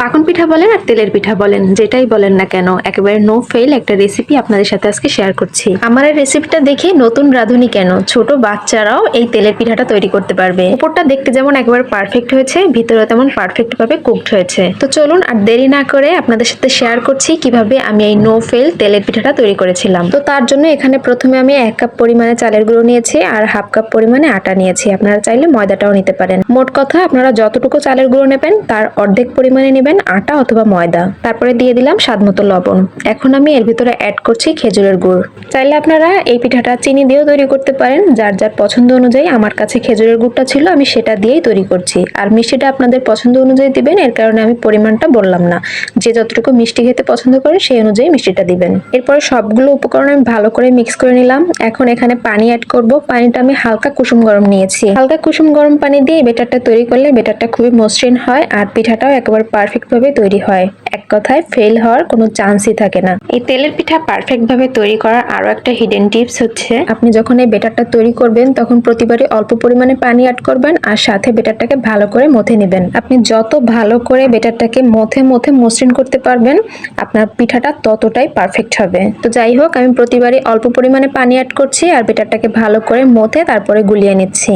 পাকন পিঠা বলেন আর তেলের পিঠা বলেন, যেটাই বলেন না কেন, একেবারে নো ফেল একটা রেসিপি আপনাদের সাথে আজকে শেয়ার করছি। আমার এই রেসিপিটা দেখে নতুন রাঁধুনি কেন, ছোট বাচ্চারাও এই তেলের পিঠাটা তৈরি করতে পারবে। উপরটা দেখতে যেমন একেবারে পারফেক্ট হয়েছে, ভিতরে তেমন পারফেক্ট ভাবে কুকড হয়েছে। তো চলুন আর দেরি না করে আপনাদের সাথে শেয়ার করছি কিভাবে আমি এই নো ফেল তেলের পিঠাটা তৈরি করেছিলাম। তো তার জন্য এখানে প্রথমে আমি 1 কাপ পরিমাণে চালের গুঁড়ো নিয়েছি আর হাফ কাপ পরিমাণে আটা নিয়েছি। আপনারা চাইলে ময়দাটাও নিতে পারেন। মোট কথা আপনারা যতটুকু চালের গুঁড়ো নেবেন তার অর্ধেক পরিমাণে নেবেন আটা অথবা ময়দা। তারপরে দিয়ে দিলাম স্বাদমতো লবণ। এখন আমি এর ভিতরে অ্যাড করছি খেজুরের গুড়। চাইলে আপনারা এই পিঠাটা চিনি দিয়েও তৈরি করতে পারেন, যার যার পছন্দ অনুযায়ী। আমার কাছে খেজুরের গুড়টা ছিল, আমি সেটা দিয়েই তৈরি করছি। আর মিষ্টিটা আপনাদের পছন্দ অনুযায়ী দিবেন, এর কারণে আমি পরিমাণটা বললাম না। যে যতটুকু মিষ্টি খেতে পছন্দ করে সেই অনুযায়ী মিষ্টিটা দিবেন। এরপরে সবগুলো উপকরণ আমি ভালো করে মিক্স করে নিলাম। এখন এখানে পানি অ্যাড করব। পানিটা আমি হালকা কুসুম গরম নিয়েছি। হালকা কুসুম গরম পানি দিয়ে বেটারটা তৈরি করলে বেটারটা খুবই মসৃণ হয় আর পিঠাটাও একেবারে পারফেক্ট ভাবে তৈরি হয়। এক কথায় ফেল হওয়ার কোনো চান্সই থাকে না। এই তেলের পিঠা পারফেক্ট ভাবে তৈরি করার আরো একটা হিডেন টিপস হচ্ছে, আপনি যখন এই বেটারটা তৈরি করবেন তখন প্রতিবারই অল্প পরিমাণে পানি অ্যাড করবেন আর সাথে বেটারটাকে ভালো করে মথে নেবেন। আপনি যত ভালো করে বেটারটাকে মথে মথে মসৃণ করতে পারবেন আপনার পিঠাটা ততটাই পারফেক্ট হবে। তো যাই হোক, আমি প্রতিবারই অল্প পরিমাণে পানি অ্যাড করছি আর বেটারটাকে ভালো করে মথে তারপরে গুলিয়ে নিচ্ছি।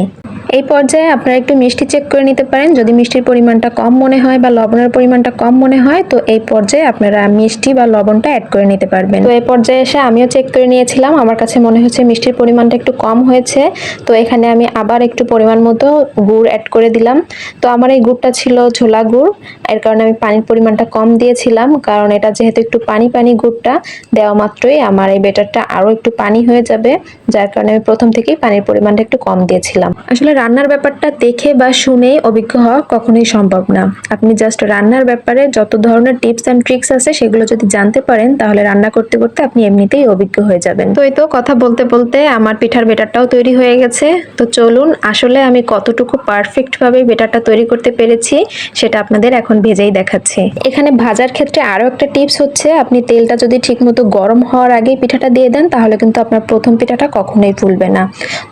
এই পর্যায়ে আপনারা একটু মিষ্টি চেক করে নিতে পারেন। যদি মিষ্টির পরিমাণটা কম মনে হয় বা লবণের পরিমাণটা কম মনে হয় তো এই পর্যায়ে আপনারা মিষ্টি বা লবণটা অ্যাড করে নিতে পারবেন। তো এই পর্যায়ে এসে আমিও চেক করে নিয়েছিলাম, আমার কাছে মনে হচ্ছে মিষ্টির পরিমাণটা একটু কম হয়েছে। তো এখানে আমি আবার একটু পরিমাণ মতো গুড় অ্যাড করে দিলাম। তো আমার এই গুড়টা ছিল ঝোলা গুড়, এর কারণে আমি পানির পরিমাণটা কম দিয়েছিলাম, কারণ এটা যেহেতু একটু পানি পানি গুড়টা দেওয়া মাত্রই আমার এই বেটারটা আরো একটু পানি হয়ে যাবে, যার কারণে আমি প্রথম থেকেই পানির পরিমাণটা একটু কম দিয়েছিলাম। আসলে রান্নার ব্যাপারটা দেখে বা শুনে অভিজ্ঞ হওয়া কখনোই সম্ভব না। আপনি জাস্ট রান্নার ব্যাপারে যত ধরনের টিপস এন্ড ট্রিক্স আছে সেগুলো যদি জানতে পারেন তাহলে রান্না করতে করতে আপনি এমনিতেই অভিজ্ঞ হয়ে যাবেন। তো এই তো কথা বলতে বলতে আমার পিঠার বেটারটাও তৈরি হয়ে গেছে। তো চলুন আসলে আমি কতটুকু পারফেক্ট ভাবে বেটারটা তৈরি করতে পেরেছি সেটা আপনাদের এখন ভেজেই দেখাচ্ছি। এখানে ভাজার ক্ষেত্রে আরো একটা টিপস হচ্ছে, আপনি তেলটা যদি ঠিকমতো গরম হওয়ার আগেই পিঠাটা দিয়ে দেন তাহলে কিন্তু আপনার প্রথম পিঠাটা কখনোই ফুলবে না।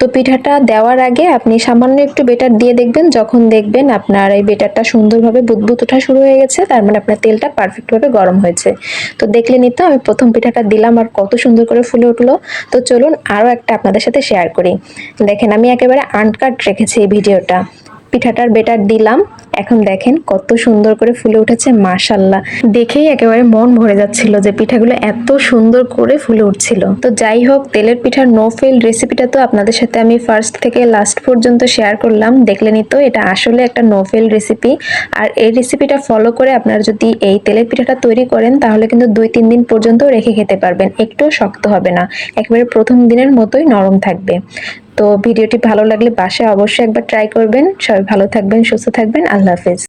তো পিঠাটা দেওয়ার আগে আপনি সামান্য একটু বেটার দিয়ে দেখবেন, যখন দেখবেন আপনার এই বেটারটা সুন্দরভাবে বুদবুদ ওঠা শুরু হয়ে গেছে তার মানে আপনার তেলটা পারফেক্ট ভাবে গরম হয়েছে। তো দেখলেনই তো আমি প্রথম পিঠাটা দিলাম আর কত সুন্দর করে ফুলে উঠলো। তো চলুন আরো একটা আপনাদের সাথে শেয়ার করি। দেখেন আমি একেবারে আনকাট রেখেছি এই ভিডিওটা। পিঠাটার বেটার দিলাম, এখন দেখেন কত সুন্দর করে ফুলে উঠেছে, মাশাআল্লাহ। দেখেই একেবারে মন ভরে যাচ্ছিল যে পিঠাগুলো এত সুন্দর করে ফুলে উঠছিল। তো যাই হোক, তেলের পিঠার নো ফেল রেসিপিটা তো আপনাদের সাথে আমি ফার্স্ট থেকে লাস্ট পর্যন্ত শেয়ার করলাম। দেখলেনই তো এটা আসলে একটা নো ফেল রেসিপি। আর এই রেসিপিটা ফলো করে আপনারা যদি এই তেলের পিঠাটা তৈরি করেন তাহলে কিন্তু 2-3 দিন পর্যন্ত রেখে খেতে পারবেন, একটুও শক্ত হবে না, একেবারে প্রথম দিনের মতোই নরম থাকবে। তো ভিডিওটি ভালো লাগলে বাসায় অবশ্যই একবার ট্রাই করবেন। সবাই ভালো থাকবেন, সুস্থ থাকবেন। আল্লাহ হাফেজ।